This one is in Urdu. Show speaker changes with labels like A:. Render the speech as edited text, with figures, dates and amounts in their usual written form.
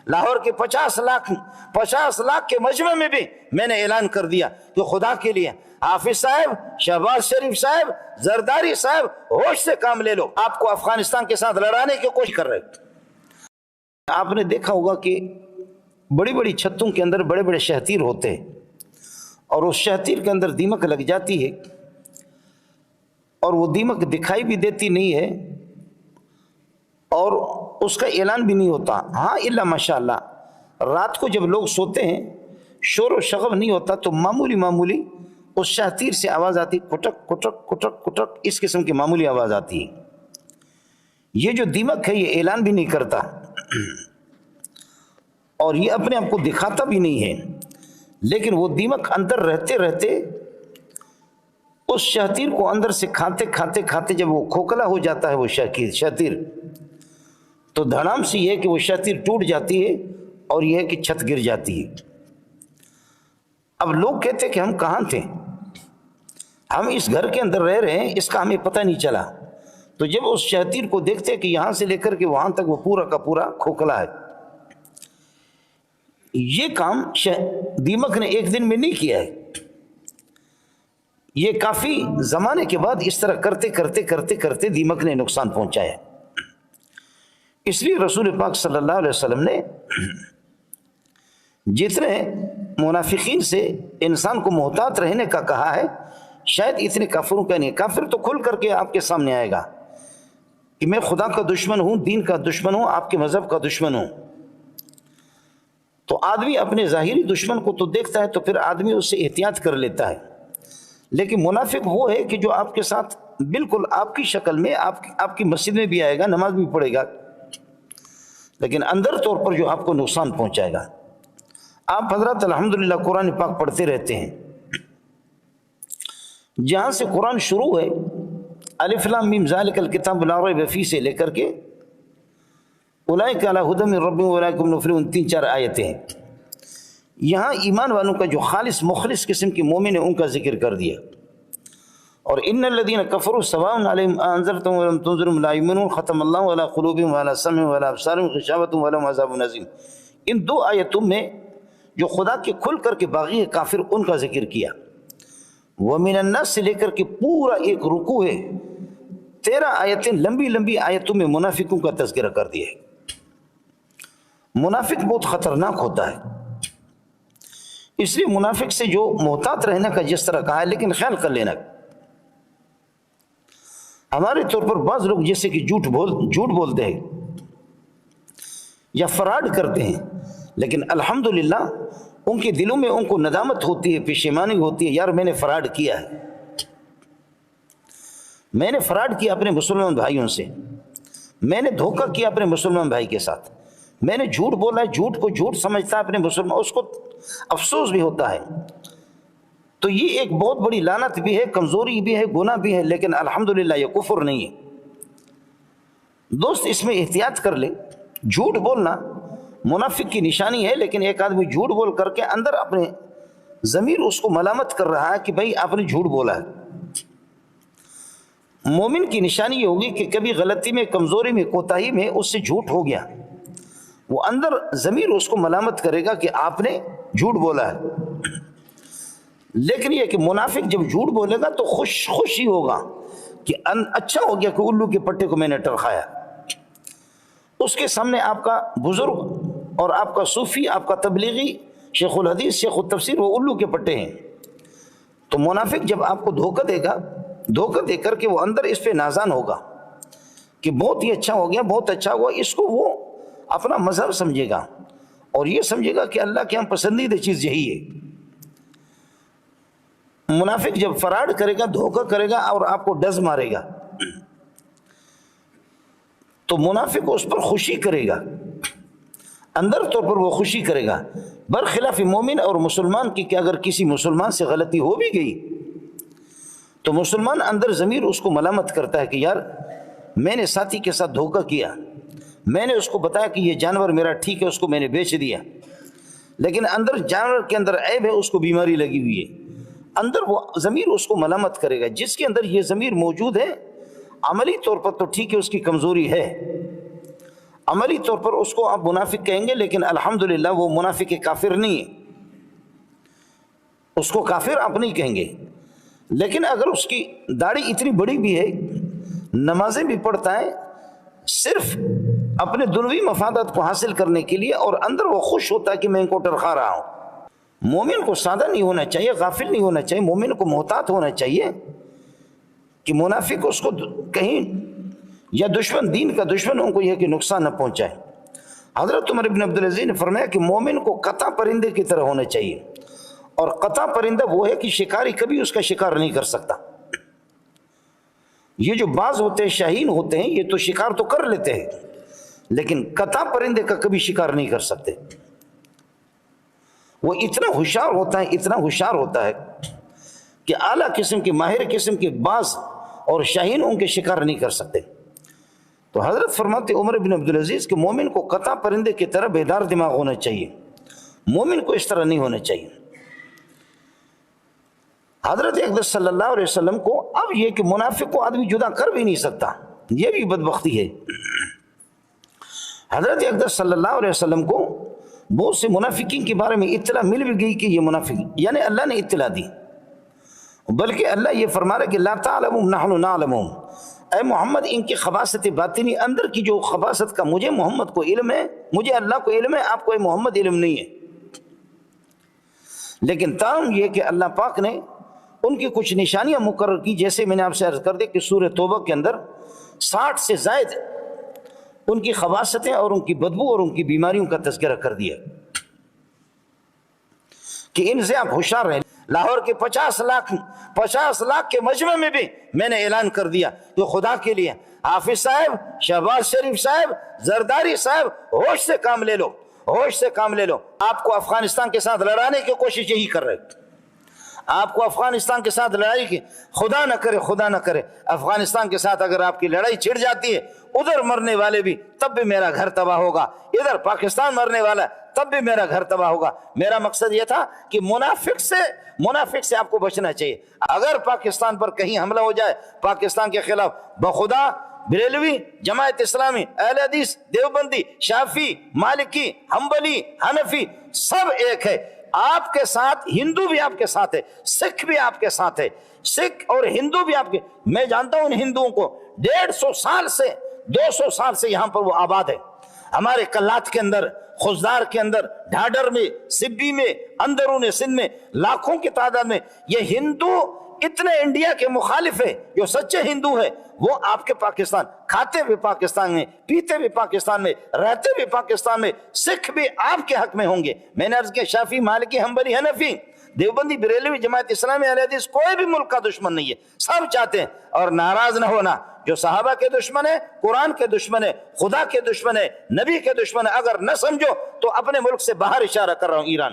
A: لاہور کے 50 لاکھ کے مجمع میں بھی میں نے اعلان کر دیا کہ خدا کے لیے حافظ صاحب، شہباز شریف صاحب، زرداری صاحب، ہوش سے کام لے لو، آپ کو افغانستان کے ساتھ لڑانے کی کوشش کر رہے تھے۔ آپ نے دیکھا ہوگا کہ بڑی بڑی چھتوں کے اندر بڑے بڑے شہتیر ہوتے ہیں، اور اس شہتیر کے اندر دیمک لگ جاتی ہے، اور وہ دیمک دکھائی بھی دیتی نہیں ہے اور اس کا اعلان بھی نہیں ہوتا۔ ہاں الا ماشاءاللہ رات کو جب لوگ سوتے ہیں، شور و شغب نہیں ہوتا، تو معمولی اس شہتیر سے آواز آتی، کٹک کٹک کٹک کٹک، اس قسم کی معمولی آواز آتی ہے۔ یہ جو دیمک ہے یہ اعلان بھی نہیں کرتا اور یہ اپنے آپ کو دکھاتا بھی نہیں ہے، لیکن وہ دیمک اندر رہتے رہتے اس شہتیر کو اندر سے کھاتے جب وہ کھوکھلا ہو جاتا ہے وہ شہتیر، تو دھڑام سے یہ ہے کہ وہ شہتیر ٹوٹ جاتی ہے اور یہ ہے کہ چھت گر جاتی ہے۔ اب لوگ کہتے ہیں کہ ہم کہاں تھے، ہم اس گھر کے اندر رہ رہے ہیں، اس کا ہمیں پتہ نہیں چلا۔ تو جب اس شہتیر کو دیکھتے کہ یہاں سے لے کر کے وہاں تک وہ پورا کا پورا کھوکھلا ہے۔ یہ کام دیمک نے ایک دن میں نہیں کیا ہے، یہ کافی زمانے کے بعد اس طرح کرتے دیمک نے نقصان پہنچایا۔ اس لیے رسول پاک صلی اللہ علیہ وسلم نے جتنے منافقین سے انسان کو محتاط رہنے کا کہا ہے، شاید اتنے کافروں کا نہیں۔ کافر تو کھل کر کے آپ کے سامنے آئے گا کہ میں خدا کا دشمن ہوں، دین کا دشمن ہوں، آپ کے مذہب کا دشمن ہوں۔ تو آدمی اپنے ظاہری دشمن کو تو دیکھتا ہے تو پھر آدمی اس سے احتیاط کر لیتا ہے، لیکن منافق وہ ہے کہ جو آپ کے ساتھ بالکل آپ کی شکل میں آپ کی مسجد میں بھی آئے گا، نماز بھی پڑھے گا، لیکن اندر طور پر جو آپ کو نقصان پہنچائے گا۔ آپ حضرات الحمدللہ قرآن پاک پڑھتے رہتے ہیں، جہاں سے قرآن شروع ہے الف لام میم ذالک الکتاب لا ریب فیہ سے لے کر کے اولئک علی ھدی من ربہم واولئک ھم المفلحون 3-4 آیتیں ہیں۔ یہاں ایمان والوں کا جو خالص مخلص قسم کے مومن ہیں ان کا ذکر کر دیا، اور ان الذین کفروا سواء علیہم انذرتهم ولم تنذرهم لا یؤمنون ختم اللہ علی قلوبہم وعلی سمعہم وعلی ابصارہم غشاوۃ ولہم عذاب عظیم۔ ان 2 آیتوں میں جو خدا کے کھل کر کے باغی کافر ان کا ذکر کیا، ومن الناس سے لے کر کے پورا ایک رکوع ہے، 13 آیتیں لمبی آیتوں میں منافقوں کا تذکرہ کر دیا ہے۔ منافق بہت خطرناک ہوتا ہے، اس لیے منافق سے جو محتاط رہنے کا جس طرح کہا ہے، لیکن خیال کر لینا، ہمارے طور پر بعض لوگ جیسے کہ جھوٹ بولتے ہیں یا فراڈ کرتے ہیں، لیکن الحمدللہ ان کے دلوں میں ان کو ندامت ہوتی ہے، پشیمانی ہوتی ہے، یار میں نے فراڈ کیا ہے، میں نے فراڈ کیا اپنے مسلمان بھائیوں سے، میں نے دھوکہ کیا اپنے مسلمان بھائی کے ساتھ، میں نے جھوٹ بولا ہے، جھوٹ کو جھوٹ سمجھتا ہے اپنے مسلمان، اس کو افسوس بھی ہوتا ہے۔ تو یہ ایک بہت بڑی لعنت بھی ہے، کمزوری بھی ہے، گناہ بھی ہے، لیکن الحمدللہ یہ کفر نہیں ہے۔ دوست اس میں احتیاط کر لے، جھوٹ بولنا منافق کی نشانی ہے، لیکن ایک آدمی جھوٹ بول کر کے اندر اپنے ضمیر اس کو ملامت کر رہا ہے کہ بھائی آپ نے جھوٹ بولا ہے۔ مومن کی نشانی یہ ہوگی کہ کبھی غلطی میں، کمزوری میں، کوتاہی میں اس سے جھوٹ ہو گیا، وہ اندر ضمیر اس کو ملامت کرے گا کہ آپ نے جھوٹ بولا ہے۔ لیکن یہ کہ منافق جب جھوٹ بولے گا تو خوشی ہوگا کہ اچھا ہو گیا کہ الو کے پٹے کو میں نے ٹرخایا۔ اس کے سامنے آپ کا بزرگ اور آپ کا صوفی، آپ کا تبلیغی، شیخ الحدیث، شیخ التفسیر، وہ الو کے پٹے ہیں۔ تو منافق جب آپ کو دھوکہ دے گا، دھوکہ دے کر کے وہ اندر اس پہ نازان ہوگا کہ بہت ہی اچھا ہو گیا، بہت اچھا ہوا، اس کو وہ اپنا مذہب سمجھے گا اور یہ سمجھے گا کہ اللہ کے ہم پسندیدہ چیز یہی ہے۔ منافق جب فراڈ کرے گا، دھوکہ کرے گا اور آپ کو ڈز مارے گا تو منافق اس پر خوشی کرے گا، اندر طور پر وہ خوشی کرے گا، برخلاف مومن اور مسلمان کی کہ اگر کسی مسلمان سے غلطی ہو بھی گئی تو مسلمان اندر ضمیر اس کو ملامت کرتا ہے کہ یار میں نے ساتھی کے ساتھ دھوکہ کیا، میں نے اس کو بتایا کہ یہ جانور میرا ٹھیک ہے، اس کو میں نے بیچ دیا، لیکن اندر جانور کے اندر عیب ہے، اس کو بیماری لگی ہوئی ہے، اندر وہ ضمیر اس کو ملامت کرے گا۔ جس کے اندر یہ ضمیر موجود ہے عملی طور پر تو ٹھیک ہے، اس کی کمزوری ہے، عملی طور پر اس کو آپ منافق کہیں گے، لیکن الحمدللہ وہ منافق کافر نہیں ہے، اس کو کافر آپ نہیں کہیں گے۔ لیکن اگر اس کی داڑھی اتنی بڑی بھی ہے، نمازیں بھی پڑھتا ہے صرف اپنے دنیوی مفادات کو حاصل کرنے کے لیے، اور اندر وہ خوش ہوتا ہے کہ میں ان کو ٹرخا رہا ہوں، مومن کو سادہ نہیں ہونا چاہیے، غافل نہیں ہونا چاہیے، مومن کو محتاط ہونا چاہیے کہ منافق اس کو کہیں یا دشمن، دین کا دشمن ان کو یہ کہ نقصان نہ پہنچائے۔ حضرت عمر بن عبدالعزیز نے فرمایا کہ مومن کو قطع پرندے کی طرح ہونا چاہیے، اور قطع پرندہ وہ ہے کہ شکاری کبھی اس کا شکار نہیں کر سکتا۔ یہ جو باز ہوتے ہیں، شاہین ہوتے ہیں، یہ تو شکار تو کر لیتے ہیں، لیکن قطع پرندے کا کبھی شکار نہیں کر سکتے۔ وہ اتنا ہوشیار ہوتا ہے، اتنا ہوشیار ہوتا ہے کہ اعلیٰ قسم کے، ماہر قسم کے باز اور شاہین ان کے شکار نہیں کر سکتے۔ تو حضرت فرماتے عمر بن عبدالعزیز کہ مومن کو قطع پرندے کی طرح بیدار دماغ ہونا چاہیے، مومن کو اس طرح نہیں ہونا چاہیے۔ حضرت اقدس صلی اللہ علیہ وسلم کو اب یہ کہ منافق کو آدمی جدا کر بھی نہیں سکتا، یہ بھی بدبختی ہے۔ حضرت اقدس صلی اللہ علیہ وسلم کو بہت سے منافقین کے بارے میں اطلاع مل بھی گئی کہ یہ منافق، یعنی اللہ نے اطلاع دی، بلکہ اللہ یہ فرما رہا کہ لا تعلمون نحن نعلمون، اے محمد ان کی خباثت باطنی، اندر کی جو خباثت کا مجھے محمد کو علم ہے، مجھے اللہ کو علم ہے، آپ کو اے محمد علم نہیں ہے۔ لیکن تاہم یہ کہ اللہ پاک نے ان کی کچھ نشانیاں مقرر کی، جیسے میں نے آپ سے عرض کر دیا کہ سورہ توبہ کے اندر 60 سے زائد ان کی خباثتیں اور ان کی بدبو اور ان کی بیماریوں کا تذکرہ کر دیا کہ ان سے آپ ہوشیار رہیں۔ لاہور کے 50 لاکھ کے مجمع میں بھی میں نے اعلان کر دیا کہ خدا کے لیے حافظ صاحب، شہباز شریف صاحب، زرداری صاحب، ہوش سے کام لے لو، ہوش سے کام لے لو۔ آپ کو افغانستان کے ساتھ لڑانے کی کوشش یہی کر رہے، آپ کو افغانستان کے ساتھ لڑائی کی، خدا نہ کرے افغانستان کے ساتھ اگر آپ کی لڑائی چھڑ جاتی ہے، ادھر مرنے والے بھی تب بھی میرا گھر تباہ ہوگا، ادھر پاکستان مرنے والا تب بھی میرا گھر تباہ ہوگا۔ میرا مقصد یہ تھا کہ منافق سے آپ کو بچنا چاہیے۔ اگر پاکستان پر کہیں حملہ ہو جائے، پاکستان کے خلاف، بخدا بریلوی، جماعت اسلامی، اہل حدیث، دیوبندی، شافی، مالکی، حنبلی، حنفی، سب ایک ہے۔ آپ کے ساتھ ہندو بھی آپ کے ساتھ ہے، سکھ بھی آپ کے ساتھ ہے، سکھ اور ہندو بھی آپ کے، میں جانتا ہوں ان ہندوؤں کو 150 سال سے 200 سال سے یہاں پر وہ آباد ہے، ہمارے کلات کے اندر، خزدار کے اندر، ڈھاڈر میں، سبی میں، اندرون سندھ میں لاکھوں کی تعداد میں یہ ہندو اتنے انڈیا کے مخالف ہے۔ جو سچے ہندو ہے وہ آپ کے پاکستان، کھاتے بھی پاکستان میں، پیتے بھی پاکستان میں، رہتے بھی پاکستان میں، سکھ بھی آپ کے حق میں ہوں گے۔ میں نے عرض کیا شافی، مالکی، حنبلی، حنفی، دیوبندی، بریلوی، جماعت اسلامی، اہل حدیث، کوئی بھی ملک کا دشمن نہیں ہے، سب چاہتے ہیں۔ اور ناراض نہ ہونا، جو صحابہ کے دشمن ہے، قرآن کے دشمن ہے، خدا کے دشمن ہے، نبی کے دشمن ہے، اگر نہ سمجھو تو اپنے ملک سے باہر اشارہ کر رہا ہوں، ایران۔